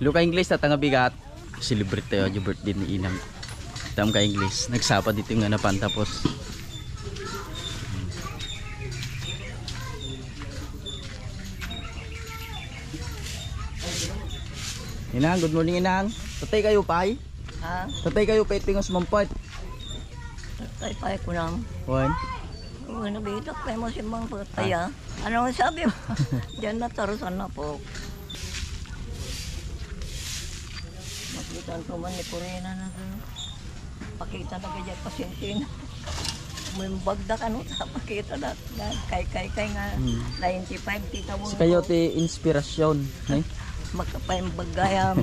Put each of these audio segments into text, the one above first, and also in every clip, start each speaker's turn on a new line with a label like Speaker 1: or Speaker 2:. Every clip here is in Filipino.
Speaker 1: Luka English tatanga bigat. Celebrate tayo yung birthday ni Inang. Tam ka English. Nagsapa dito yung anapan tapos. Inang, good morning Inang. Tatay kayo pay?
Speaker 2: Ha?
Speaker 1: Tatay kayo pay tingos mampot.
Speaker 2: Tatay ko lang.
Speaker 1: Wan.
Speaker 2: Nabitak pa mo si Mang Patay ah. Ano ang sabi mo? Diyan na tarusan na po. Makita ko man ni Corina na pakita na ganyan pasinsin. May bagda ka no? Pakita na. Kay nga 95 tita mo.
Speaker 1: Si kayo ti inspirasyon.
Speaker 2: Magkapayang bagayam.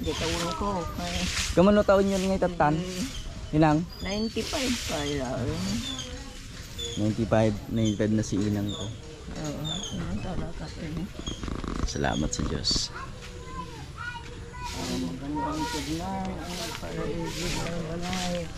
Speaker 2: Di tawon ko.
Speaker 1: Kamano taon yun ngay tatan? Inang?
Speaker 2: 95 pa lang.
Speaker 1: 95 na si Inang ko.
Speaker 2: Oo, talaga ito.
Speaker 1: Salamat sa Diyos.
Speaker 2: Magandang tignan, para ibig ng balay.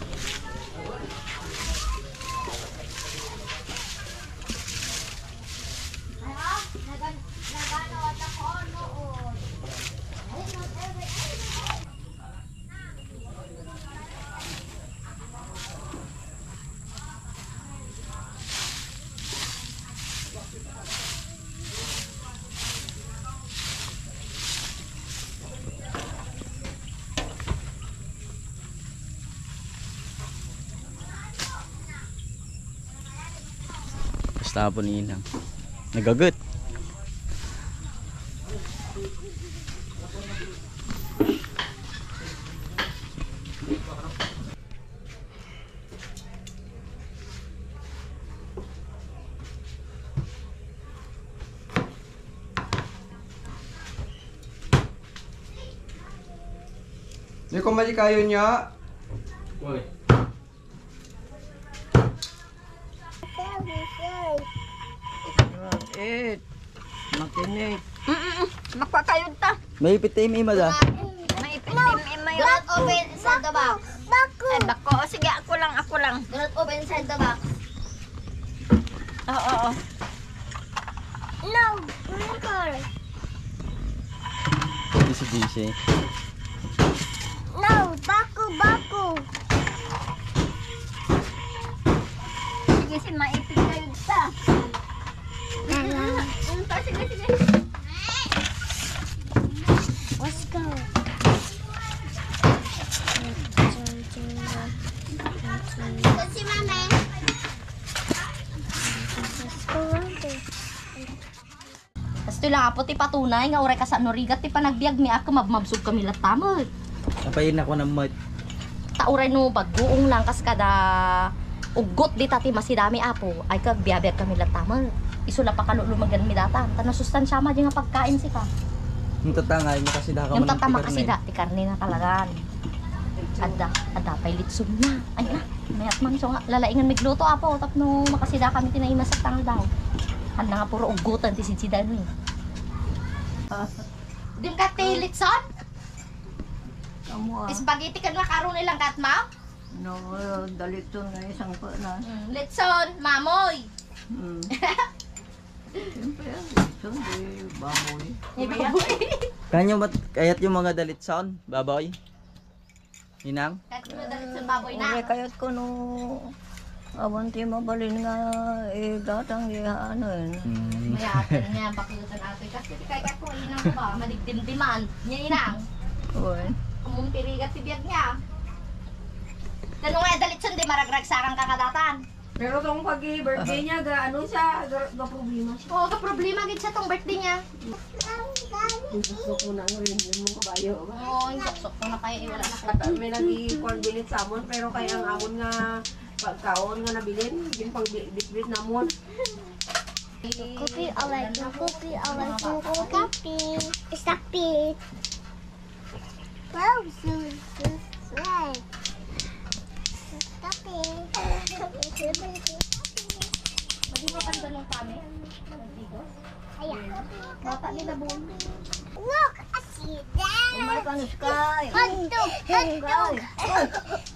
Speaker 1: Basta po ni Inang. Nagagot.
Speaker 3: Hindi ko mali kayo niya.
Speaker 1: Uy.
Speaker 2: Makinig.
Speaker 4: Magpakayod ta.
Speaker 1: May ipitim imada.
Speaker 4: May ipitim, may
Speaker 5: Do not open inside the box.
Speaker 4: Ay, bako. O, sige, ako lang.
Speaker 5: Do not open inside the box.
Speaker 4: Oo.
Speaker 5: No, Uncle.
Speaker 1: Busy.
Speaker 5: No, baku.
Speaker 4: Sige, si maipikayod ta. Sige.
Speaker 5: Let's go. Si Mama.
Speaker 4: Tapos ito lang ako ti patunay nga oray ka sa norigat ti panagbiag mi ako mabmabsog kami latamod.
Speaker 1: Napayin ako ng mat.
Speaker 4: Tauray no bagbuong lang kas kada ugot di tati masidami apo ay kag biabag kami latamod. Isula pa kalulumagan mi data. Tanang sustansya ma di nga pagkain si ka.
Speaker 1: Yung tatangay mo kasi daka
Speaker 4: Yung tatama kasi dati karne na talagan. Ada pay litsum na. Ay na. Mayat man so nga lalaingan migluto apo tapno makasida kami tinay masak tangal daw. Handa nga puro ugutan ti sidsidan ni. Dim ka ti litson?
Speaker 2: Kamu ah.
Speaker 4: Spaghetti kan karon ilang katma?
Speaker 2: No, dalito na isang pa na.
Speaker 4: Litson, mamoy.
Speaker 2: Siyempre, sundi, baboy.
Speaker 1: Kanyo mat kayat yung mga dalit sound, baboy. Inang?
Speaker 4: Kahit mo dalit sa baboy na.
Speaker 2: Okay, kayat ko no, awanti mabalin nga, datang ano
Speaker 4: Mayatin niya, pakilutan ato. Kasi kaya ko, inang ko ba, madigdimdiman. Niya inang.
Speaker 2: Uy.
Speaker 4: Kumumpirigat si biyag niya. Tanong nga, dalit di maragrag sa kang kakadatan.
Speaker 6: Pero tong pag-birthday niya, ano siya, ga problema siya.
Speaker 4: Oo, ka-problema gid sa tong birthday niya.
Speaker 6: Gusto ko na rin yung mga kabayo.
Speaker 4: Oo, yung sok ko na kaya iwala na ko.
Speaker 6: May nag-i-corn bilit sa amon, pero kaya ang amon nga pagkaon nga nabilin, yung pang-bit-bit na amon.
Speaker 5: Cookie, I like your cookie. I like your cookie. Stop it. Wow, so right. Stop it.
Speaker 4: Hindi mo kan ganun kami?
Speaker 5: Ayan.
Speaker 4: Bata nila buong.
Speaker 5: Look, I see that.
Speaker 2: Umay ka na sky.
Speaker 5: Hotdog, hotdog.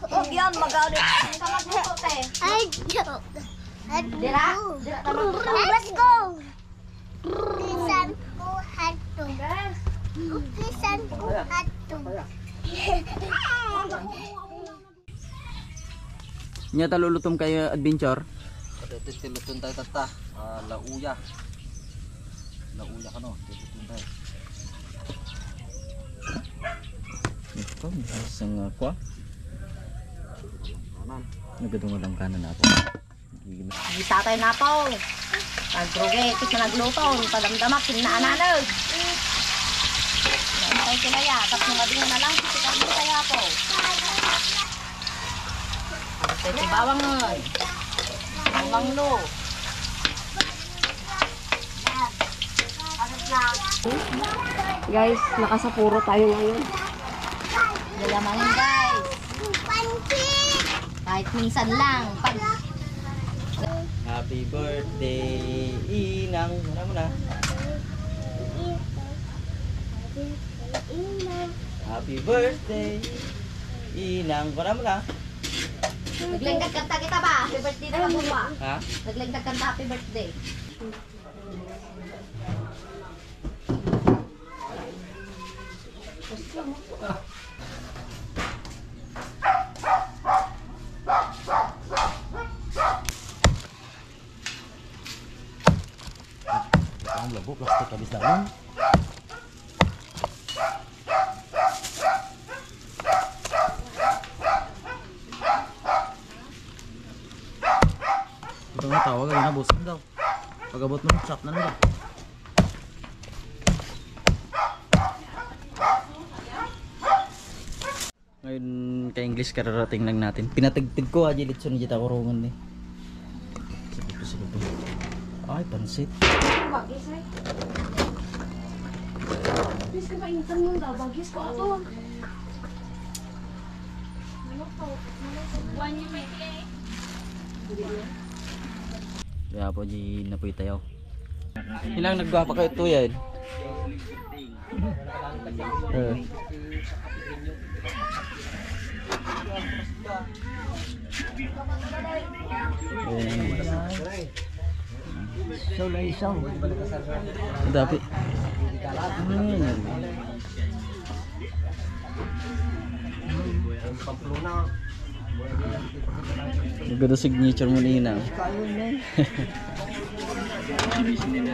Speaker 2: Huwag yan, magalit.
Speaker 4: Ano ka magluto, te?
Speaker 5: Hotdog.
Speaker 4: Dira? Dira ka magluto?
Speaker 5: Let's go. Bisan ko hotdog. Kupisan ko ato.
Speaker 1: Nya talulutom kayo adventure.
Speaker 7: Ito tilutun tayo tata. Lauya. Lauya ka no. Tilutun tayo.
Speaker 1: Ito, isang kwa. Nagadungo lang kanan na po.
Speaker 4: Gita tayo na po. Pag-droge, ito siya nagluto. Padamdamak, kinaanan. Nantay sila ya. Tapos nabingo na lang. Sisikar mo kaya po. Ito si bawangan. Bawanglo.
Speaker 6: Guys, nakasapuro tayo ngayon.
Speaker 4: Yayamanin guys.
Speaker 5: Pancit!
Speaker 4: Kahit minsan lang. Pag
Speaker 1: Happy birthday, Inang. Muna muna. Happy birthday, Inang. Muna muna.
Speaker 4: naglengkad kanta kita ba? Happy birthday na lang ba?
Speaker 1: Ha?
Speaker 4: Naglengkad kanta happy birthday.
Speaker 7: Ang labo plastik habis namin.
Speaker 1: Ito nga tawag ay nabusan daw. Pagabot mo ng chat na nila. Ngayon kay English kararating lang natin. Pinatagtig ko aja dito ni Jita Kurungan eh. Sabi ko sila ba? Ay, pansit.
Speaker 6: Bagis ay. Please ka maintan mo daw. Bagis ko ato.
Speaker 1: Kaya po di napoy tayo. Ilang nagwapa kayo ito yan? Dapat. Ganda signature mo nina.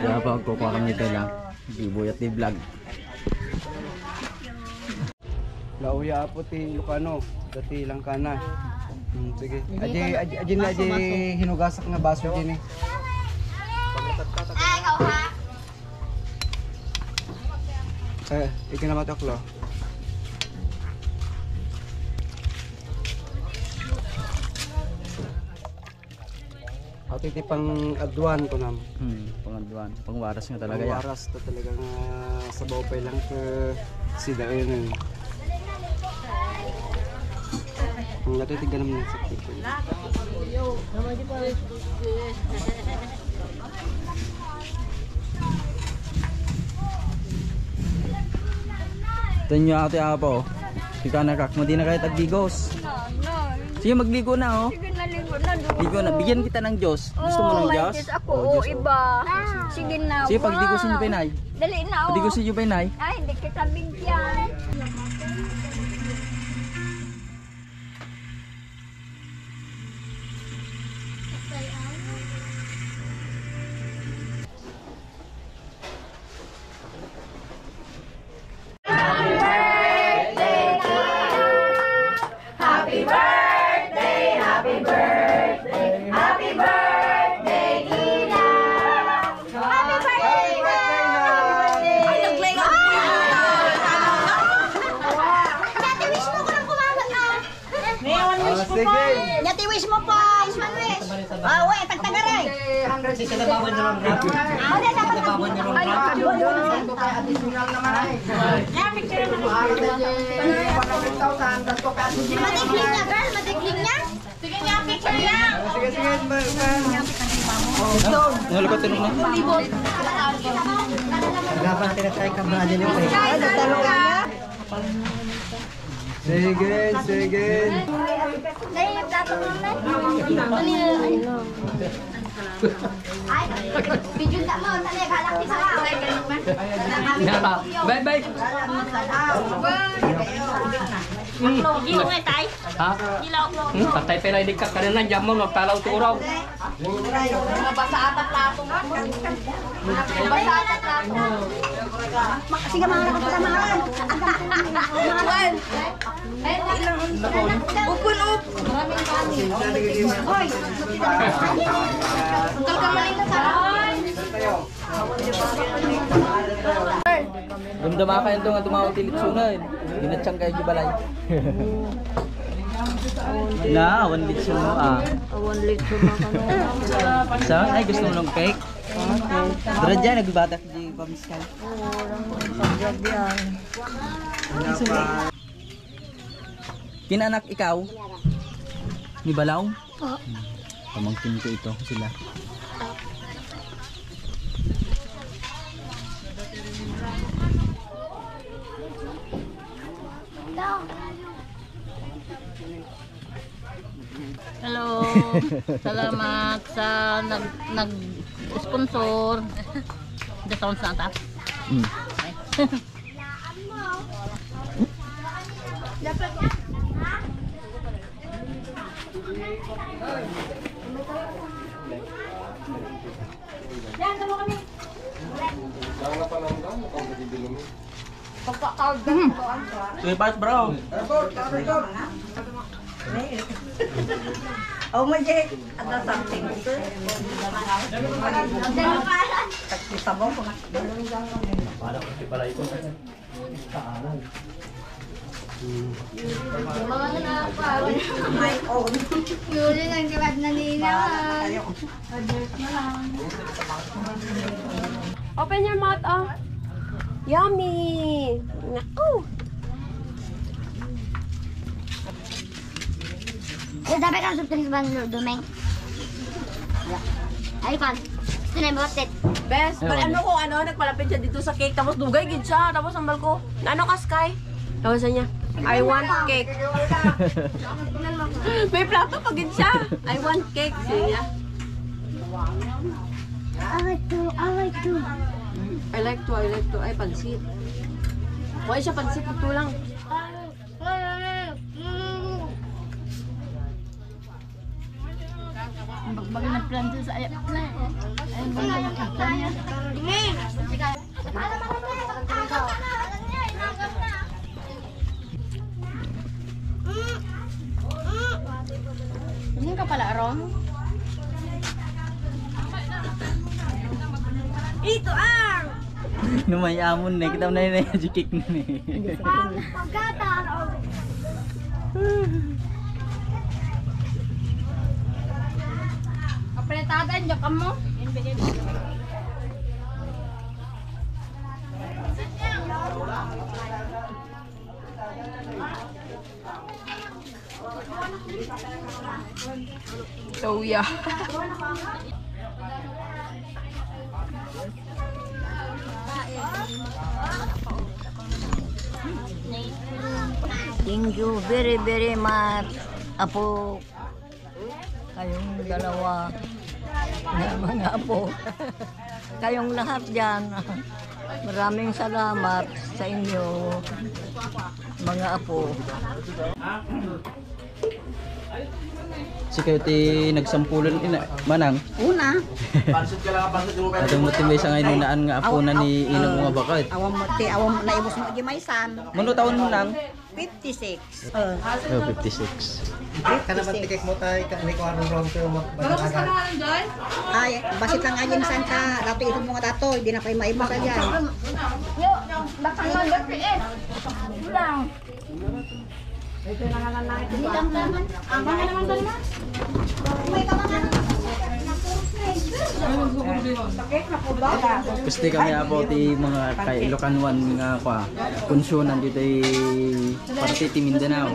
Speaker 1: Kaya pa ako kami ito lang. Gibuyat di vlog.
Speaker 3: Lauya po ti Lucano, dati lang kana. Sige. Aji hinugasak na baso din eh.
Speaker 5: Ay, ikaw ha?
Speaker 3: Ikinamatok lo. At iti pang adwan ko nam.
Speaker 1: Pangaduan. Pangwaras nga talaga ya.
Speaker 3: Waras to talaga nga sabaw pa lang ke sida yun. Ang natitigyan naman sa tipo.
Speaker 1: Tanyo ate apo. Ika na kak mo di na kahit agbigos. Sige magligo na oh.
Speaker 2: Sige, naligo na doon.
Speaker 1: Ligo na. Bigyan kita ng Diyos. Gusto mo ng Diyos?
Speaker 2: May ako,
Speaker 1: Oh, Diyos, oh.
Speaker 2: iba. Sige na,
Speaker 1: Sige pagdigusin niyo pa inay.
Speaker 2: Dali na, oh.
Speaker 1: Pagdigusin niyo pa inay.
Speaker 2: Ay, hindi kita bigyan.
Speaker 3: Sige.
Speaker 4: Nyati wish mo po! Ah, we, pagtagaray! Matikling niya, girl! Matikling niya! Sige niya, picture niya!
Speaker 3: Sige.
Speaker 1: Nalukot na.
Speaker 3: Sige.
Speaker 5: Dahil nagtatapon na.
Speaker 4: Ay, video ka mo, tali, galak di sa
Speaker 8: Bye bye.
Speaker 4: Iyo nga tay.
Speaker 8: Ha?
Speaker 4: Ilaw.
Speaker 8: Patay pala hindi ka kanina dyan mo nagtalaw turaw.
Speaker 6: Basa apat lato. Basa apat lato.
Speaker 4: Sige mga anak ko samahan.
Speaker 6: Juan. Upun up. Hoy. Tungkol ka malita sa
Speaker 1: Dumdama ka yung nga tumawag tilitsunan. Ginatsang kayo gibalay. Na, awan litsun mo ah.
Speaker 2: Awan litso na kano.
Speaker 1: Saan? Ay, gusto mo ng cake? Dara dyan, nagbatak di pamiskal.
Speaker 2: Pagyag yan.
Speaker 1: Kinanak ikaw? Ni Balaw? Pamangkin ko ito sila.
Speaker 4: Hello. Salamat sa nag-sponsor. Discount sa ata.
Speaker 1: Mm. Sige, pas bro.
Speaker 2: Oh my God, ada something. Kita mo kung my own.
Speaker 5: Yuli lang kapag naninaw.
Speaker 6: Open your mouth, oh. Yummy. Naku.
Speaker 5: Dapat ang subtilis ba ng Dumeng? Ay, pan. Ito na yung batit.
Speaker 6: Best,
Speaker 1: Ay,
Speaker 6: but
Speaker 1: wala.
Speaker 6: ano ko ano, nagpalapit siya dito sa cake, tapos dugay gid siya, tapos ang ko, na ano ka Sky? Tapos niya, I want cake. May plato pa gid siya. I want cake, siya niya.
Speaker 5: I like to.
Speaker 6: I like to, ay pansit. Why siya pansit, ito lang.
Speaker 4: Bagbagin ng plan sa ayap na. Ay, bagbagin ng plan niya. Hindi ka pala, Ron?
Speaker 5: Ito ang
Speaker 1: Numayamon na, kita mo na yun na yung cake na
Speaker 5: pagkatan.
Speaker 4: Apretadan, diyan ka mo.
Speaker 6: So yeah.
Speaker 2: Thank you very, very much. Apo, kayong dalawa na mga apo. Kayong lahat dyan. Maraming salamat sa inyo, mga apo.
Speaker 1: Si kayo ti nagsampulan ina manang.
Speaker 2: Una,
Speaker 1: Atong motivate sa ngayon naan nga apo na ni inong mga bakat.
Speaker 2: awam mo naibos mo gimaysan.
Speaker 1: Mano taon mo nang?
Speaker 2: 56.
Speaker 1: Oh, 56.
Speaker 2: Ay, basit lang ayin san ka. Dato ito mga dato, hindi na kayo maibos ka dyan.
Speaker 1: Gusto kami apo ti mga kay Ilocanwan nga kwa kunsyonan dito ay parte ti Mindanao.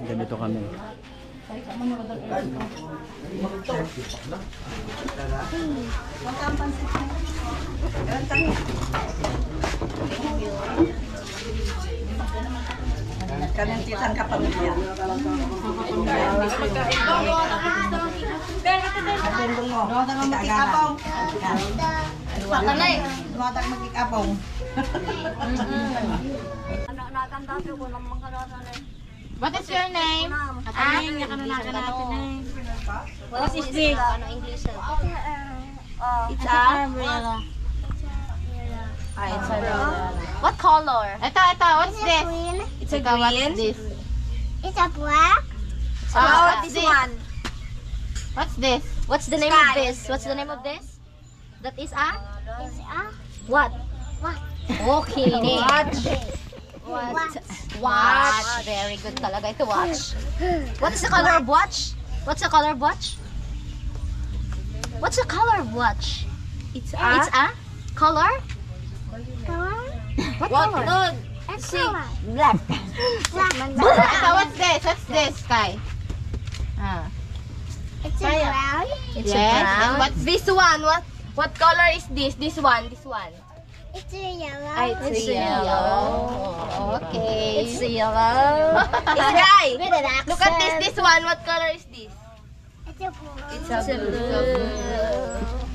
Speaker 1: Ganito kami.
Speaker 2: Kanang titang kapamilya.
Speaker 6: What is your name?
Speaker 4: What is this? Ano English?
Speaker 6: It's a...
Speaker 4: What color?
Speaker 6: Ito, what's this?
Speaker 5: Green.
Speaker 6: It's a green.
Speaker 5: It's a black.
Speaker 6: What's this one? What's this?
Speaker 4: What's the name of this? What's the name of this? That is a
Speaker 5: It's a
Speaker 4: what?
Speaker 5: what?
Speaker 4: Okay.
Speaker 6: Watch.
Speaker 4: Watch. Very good talaga ito, watch. What is the color of watch? What's the color of watch? What's the color of watch?
Speaker 6: It's
Speaker 4: It's a color?
Speaker 5: Color?
Speaker 4: What
Speaker 6: What?
Speaker 4: color?
Speaker 6: Look.
Speaker 5: It's color.
Speaker 6: Black.
Speaker 5: Black.
Speaker 6: Ito, what's this? What's this, Sky?
Speaker 5: It's a brown.
Speaker 4: It's
Speaker 6: Yes.
Speaker 4: a
Speaker 6: And
Speaker 4: brown.
Speaker 6: what's this one? What color is this? This one.
Speaker 5: It's a yellow.
Speaker 6: It's yellow. Okay.
Speaker 4: It's yellow.
Speaker 6: Sky.
Speaker 4: With an accent.
Speaker 6: Look at this one. What color is this?
Speaker 5: It's a blue.
Speaker 6: It's a blue.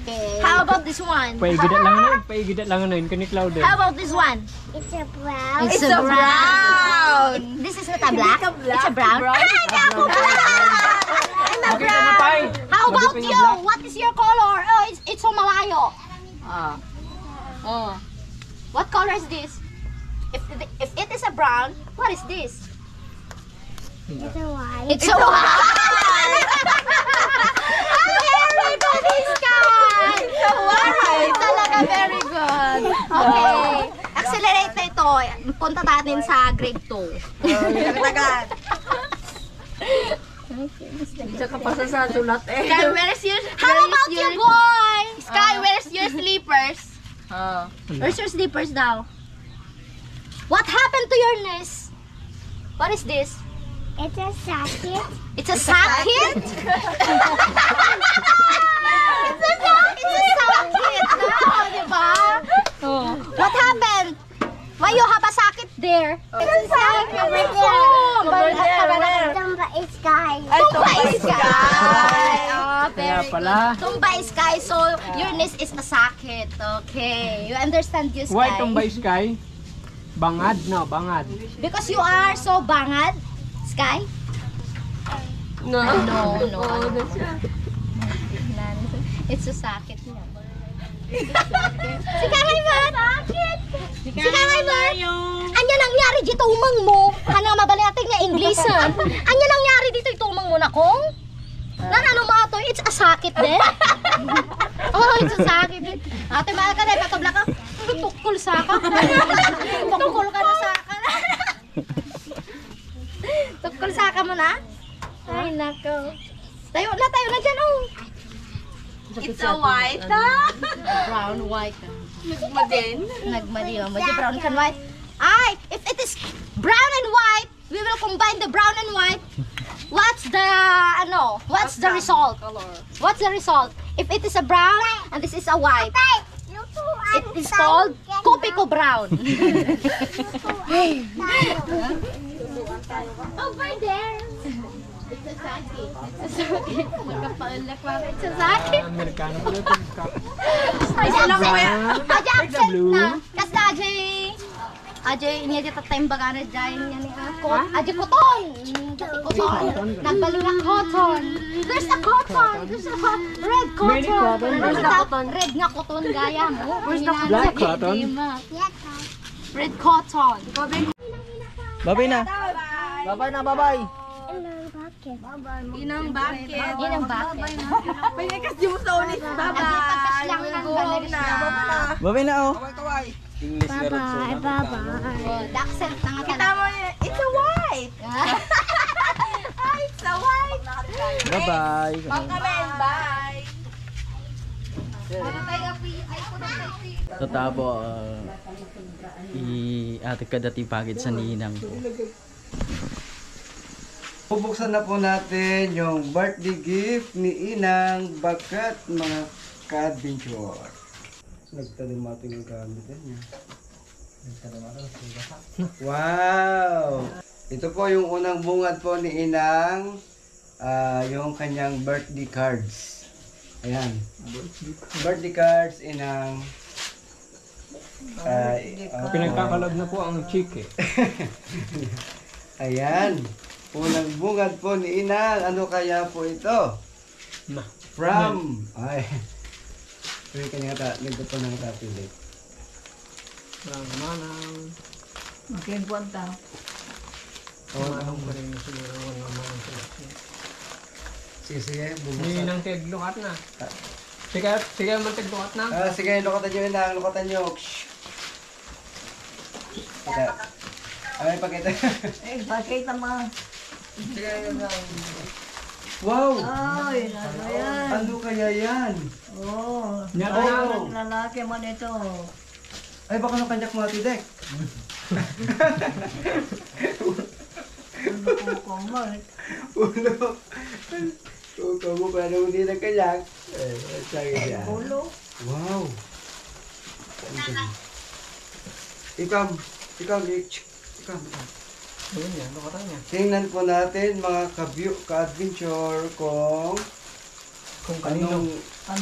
Speaker 6: Okay.
Speaker 4: How about this one?
Speaker 8: Paigidat lang ano yun, kani Cloud.
Speaker 4: How about this one?
Speaker 5: It's a brown.
Speaker 6: It's a brown.
Speaker 4: This is not a black. It's a brown.
Speaker 8: Makita na pay.
Speaker 4: How about you? What is your color? Oh, it's so malayo. What color is this? If it is a brown, what is this?
Speaker 5: It's a white.
Speaker 4: It's a white. Very good, Sky. It's a white. Talaga very good. Okay. Accelerate na ito. Punta natin sa grade 2.
Speaker 2: Tagad.
Speaker 6: Sky, where's your...
Speaker 4: How about you, boy?
Speaker 6: Sky, where's your slippers?
Speaker 4: Where's your slippers now? What happened to your nest? What is this?
Speaker 5: It's a socket.
Speaker 4: It's a socket? It's a socket now, di ba? What happened? Why you have a socket there? It's a socket.
Speaker 5: Tumba is sky.
Speaker 4: Tumba is sky. Oh,
Speaker 8: Kaya
Speaker 4: very
Speaker 8: pala.
Speaker 4: good. Tumba is sky, so your nest is a socket. Okay. You understand you, Sky?
Speaker 8: Why tumbay Sky? Bangad no, bangad.
Speaker 4: Because you are so bangad, Sky? No. It's a socket niya. Si Kakay Mat! Si Kakay Mat! Anya nangyari dito umang mo? Hanang mabaliating nga Inglesan. Anya nangyari dito ito umang mo na kong? Ano mo ato? It's a socket din? Oh, it's a socket din. Ate mahal ka na, patabla ka. Tukol sa ka. Tukol ka na sa ka. Tukol sa ka mo na? Ay, nako. Tayo na dyan, oh.
Speaker 6: It's a white.
Speaker 4: Brown, white.
Speaker 6: Nagmadin.
Speaker 4: Nagmali, oh. Medyo brown and white. Ay, if it is brown and white, we will combine the brown and white. What's the result? What's the result? If it is a brown and this is a white, it is called Kopiko brown. Over there. It's a socket. It's a socket. It's a socket.
Speaker 8: Amerikano mo ito.
Speaker 4: Aja accent na. Kasi Ajay, niya dito tayong bagana dyan. Ajay cotton. Nagbalo ng cotton. There's a cotton. There's a red
Speaker 8: Many
Speaker 4: cotton.
Speaker 8: cotton.
Speaker 4: Red nga cotton gaya mo.
Speaker 8: Black cotton.
Speaker 4: Red cotton.
Speaker 1: Babay na.
Speaker 3: Babay na, babay.
Speaker 6: Inang bucket.
Speaker 4: Yan ang bakit.
Speaker 6: Pagkakas di mo sa ulit.
Speaker 4: Pagkaslang ng galis
Speaker 1: Babay na oh.
Speaker 3: Kaway.
Speaker 1: English
Speaker 5: Bye, bye.
Speaker 4: The accent na nga
Speaker 6: Kita mo yun. It's a white. It's a white.
Speaker 1: Bye-bye.
Speaker 6: Pangkamen. Bye.
Speaker 1: So tabo, ate ka dati pagid sa ninang ko.
Speaker 3: Bubuksan na po natin yung birthday gift ni Inang Bakat, mga ka-adventure. Nagtalimating yung gamit niya. Wow! Ito po yung unang bungad po ni Inang, yung kanyang birthday cards. Ayan. Birthday cards, Inang.
Speaker 8: Pinagkakalab na po ang chike.
Speaker 3: Ayan. Unang bungad po ni Inang. Ano kaya po ito?
Speaker 8: Na.
Speaker 3: From. Ay. Pero kanya nagdato ng tapili.
Speaker 8: Manang.
Speaker 2: Makikwanta.
Speaker 8: Manang pa rin siguro wala manang sila.
Speaker 3: Sige,
Speaker 8: Hindi
Speaker 3: bubuksan.
Speaker 8: nang tiglukat na. Sige man tiglukat na.
Speaker 3: Sige, lukatan nyo Inang. Lukatan nyo. Shhh. Ay, pakita.
Speaker 2: Pakita mo.
Speaker 3: Wow!
Speaker 2: Ay, ano yan?
Speaker 3: Ano kaya yan?
Speaker 2: Oh,
Speaker 8: Nyata
Speaker 3: Oh.
Speaker 2: na. Lalaki man ito.
Speaker 3: Ay, baka nakanyak mga tidek.
Speaker 2: Ano po kumot?
Speaker 3: Ulo. Kung mo pa naman hindi nagkanyak. Sabi niya.
Speaker 2: Ulo.
Speaker 3: Wow! Ikam.
Speaker 8: Ayun yan, lukatan niya.
Speaker 3: Tingnan po natin mga ka-adventure kung
Speaker 8: Kung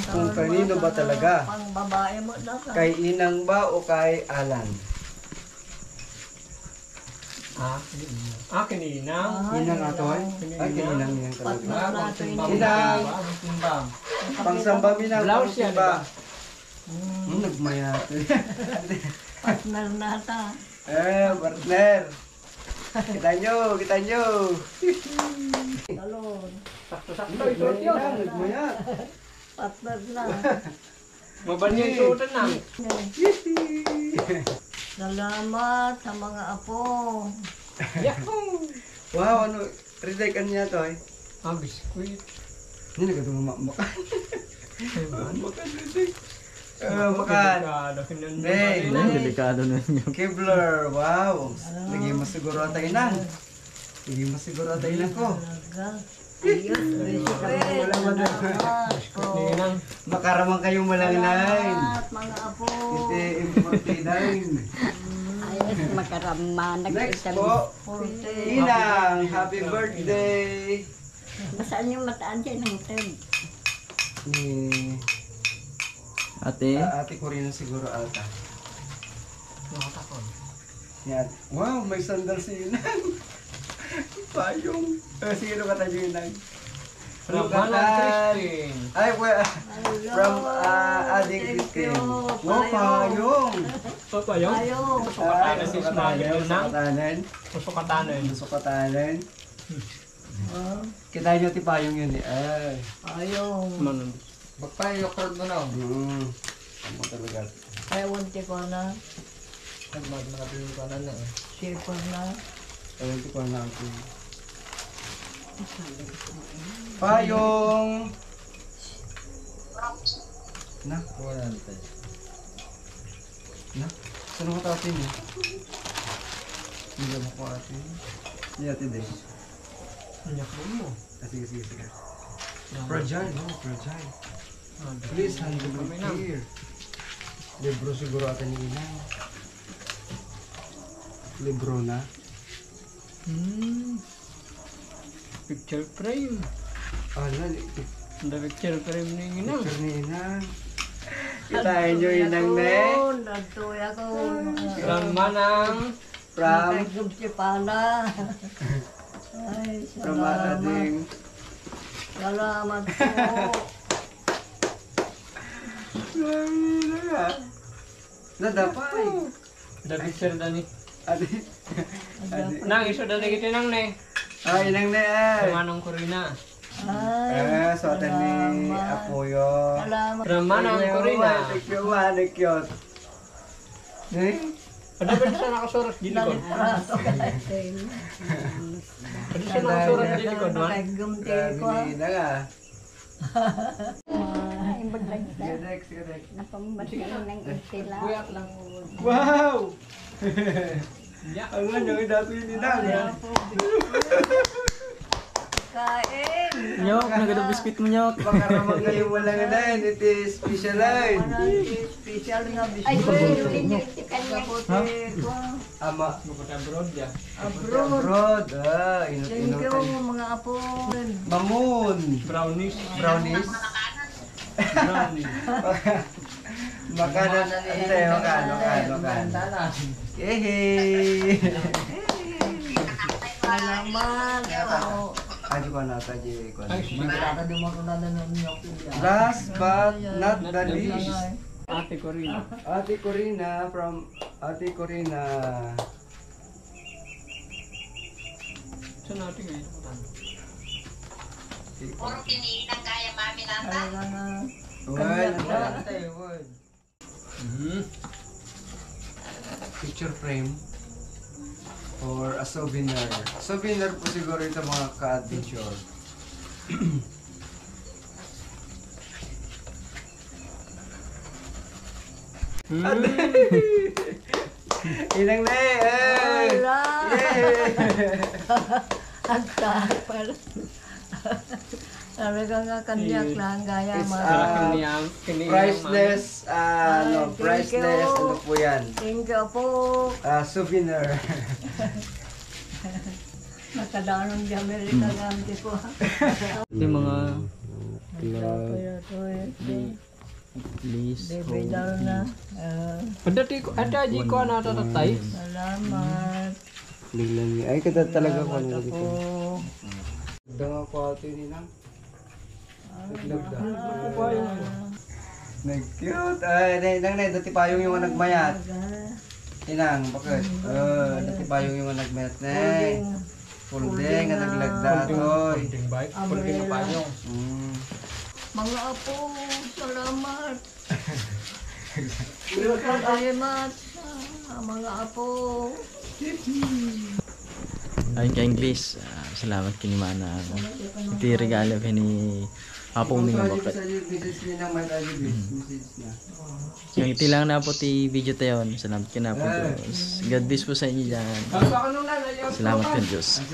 Speaker 3: kung kanino ba talaga?
Speaker 2: Pang babae mo na ka.
Speaker 3: Kay Inang ba o kay Alan?
Speaker 8: Kanina.
Speaker 3: Inang atoy? Ay, kay Inang yan talaga.
Speaker 2: Patna nato ini.
Speaker 3: Inang! Pangsamba Minang,
Speaker 8: Blouse yan,
Speaker 3: pangsamba. Nagmayate.
Speaker 2: Partner nata.
Speaker 3: Partner. Kita nyo.
Speaker 2: Talon.
Speaker 8: Sakto-sakto, isuot yun.
Speaker 3: Nagmayat.
Speaker 2: Partner na.
Speaker 8: Mabal niya isuotan na.
Speaker 2: Salamat sa mga apo.
Speaker 8: Yahoo!
Speaker 3: Wow, ano? Riday ka niya to eh.
Speaker 8: Biskuit.
Speaker 3: Hindi na ka makan. Makan. Hey,
Speaker 1: Delikado na niyo.
Speaker 3: Kevlar, wow. Naging masiguro tayo nang. Naging masiguro tayo nang ko.
Speaker 2: Ayos, salamat po.
Speaker 8: Ninang.
Speaker 3: Makaramang kayong malangnay.
Speaker 2: Salamat mga apo.
Speaker 3: Ite importinain.
Speaker 2: Ayos, makarama.
Speaker 3: Next po, Inang, happy birthday.
Speaker 2: Basaan yung mataan dyan ng ted.
Speaker 3: Ni
Speaker 1: Ate,
Speaker 3: ate ko rin siguro ata.
Speaker 8: Nakatakon.
Speaker 3: Yan. Wow, may sandal si Inang. Payong. Sige, lukatan nyo Inang.
Speaker 8: From Manang Christine.
Speaker 3: Ay, from Ading Christine. Wow, payong.
Speaker 8: Toto yung?
Speaker 2: Ayos.
Speaker 8: Sukatanan si Smiley.
Speaker 3: Sukatanan.
Speaker 8: Sukatanan.
Speaker 3: Sukatanan. Kita nyo ti payong yun eh. Ay.
Speaker 2: Ayos.
Speaker 8: Manon.
Speaker 7: Magpayo cord mo na.
Speaker 3: Ano talaga.
Speaker 2: Ewan ko na.
Speaker 7: Nagmagmagapin ko na na.
Speaker 2: Sipon na.
Speaker 3: Ewan ko na ako. Payong! Na?
Speaker 7: Wala natin.
Speaker 3: Na? Saan ko tatin niya? Hindi mo ko atin. Hindi atin din.
Speaker 8: Anyak mo.
Speaker 3: Sige. Fragile, no? Fragile. Please, handle it here. Libro siguro atin ni Inang. Libro na.
Speaker 8: Picture frame. The picture frame ni Inang.
Speaker 3: Picture ni Inang. Kitain nyo Inang ne.
Speaker 2: Nagtuya ko.
Speaker 8: From Manang.
Speaker 3: From
Speaker 2: Nagtugsi pala. Ay,
Speaker 3: From ating
Speaker 2: salamat po.
Speaker 3: Nadapay.
Speaker 8: The picture dani.
Speaker 3: Adi.
Speaker 8: Nang iso dani kita nang ne.
Speaker 3: Inang ne ay.
Speaker 8: Manang Corina.
Speaker 2: Ay,
Speaker 3: So atin ni Apoyo.
Speaker 2: salamat.
Speaker 8: From Manang Corina.
Speaker 3: Thank you, man. Cute.
Speaker 8: Ada ba sa nakasurat di likod?
Speaker 2: Prato ka natin.
Speaker 8: Ada sa nakasurat di likod man?
Speaker 2: Nagumti ko.
Speaker 3: Ni Inang ah.
Speaker 5: Gadek. Napambatiin ng istila.
Speaker 8: Kuyak lang.
Speaker 3: Wow!
Speaker 8: Ya.
Speaker 3: Ang lang yung dato yun Inang.
Speaker 2: Kain.
Speaker 1: Nyok, nagada biskuit mo nyok.
Speaker 3: Baka ramang kayo wala nga na yun. It is special line.
Speaker 2: Special nga
Speaker 4: Ay,
Speaker 2: biskuit.
Speaker 3: Ama.
Speaker 2: Abroad.
Speaker 3: Abroad.
Speaker 2: Thank you
Speaker 3: Inot-inot.
Speaker 2: mga apo.
Speaker 3: Mamun.
Speaker 8: Brownies.
Speaker 3: Brownies.
Speaker 8: Brownies.
Speaker 3: Makanan. Ante, makan. Yehey.
Speaker 2: Salamat.
Speaker 3: Aji ko na taji ko.
Speaker 8: Ay, sigurado din mo na nanyok.
Speaker 3: Last but not the least.
Speaker 8: Ate ko rin.
Speaker 3: Ate Corina from Ate Corina.
Speaker 8: Saan natin ngayon?
Speaker 3: Well, picture frame or a souvenir. Souvenir po siguro ito mga ka-adventure. Inang na eh!
Speaker 2: Wala.
Speaker 3: Yeah!
Speaker 2: Agta. Talaga nga kanyak lang gaya
Speaker 3: It's
Speaker 2: mga.
Speaker 3: priceless,
Speaker 2: Thank
Speaker 3: priceless,
Speaker 2: you.
Speaker 3: ano po yan?
Speaker 2: Thank you po.
Speaker 3: Souvenir.
Speaker 2: Nakadanon di Amerika gamit ko.
Speaker 1: Ito yung mga
Speaker 2: Kaya to
Speaker 1: please.
Speaker 2: Bebe daw na.
Speaker 8: Padati ko, ate aji ko na tatatay.
Speaker 2: Salamat.
Speaker 3: Biglang ay kada talaga ko
Speaker 2: Salamat
Speaker 3: nalagay
Speaker 2: po.
Speaker 3: ko. Danga ko ate ni nang. Nagda. Nag-cute. Ay, nang dati payong yung nagmayat. Inang, bakit? Dati payong yung nagmayat na. Pulding, ang naglagda toy.
Speaker 8: Pulting bike. Pulting na payong.
Speaker 2: Mga apo, salamat. Salamat sa mga apo.
Speaker 1: Ayun ka English. Salamat kini mana. Iti regalo kini apong mga bakit.
Speaker 3: Message niya nang may message na.
Speaker 1: Yung iti lang na po ti video tayo. Salamat ka na po Diyos. God bless po sa inyo dyan.
Speaker 8: Baka nung nanay.
Speaker 1: Salamat ka Diyos.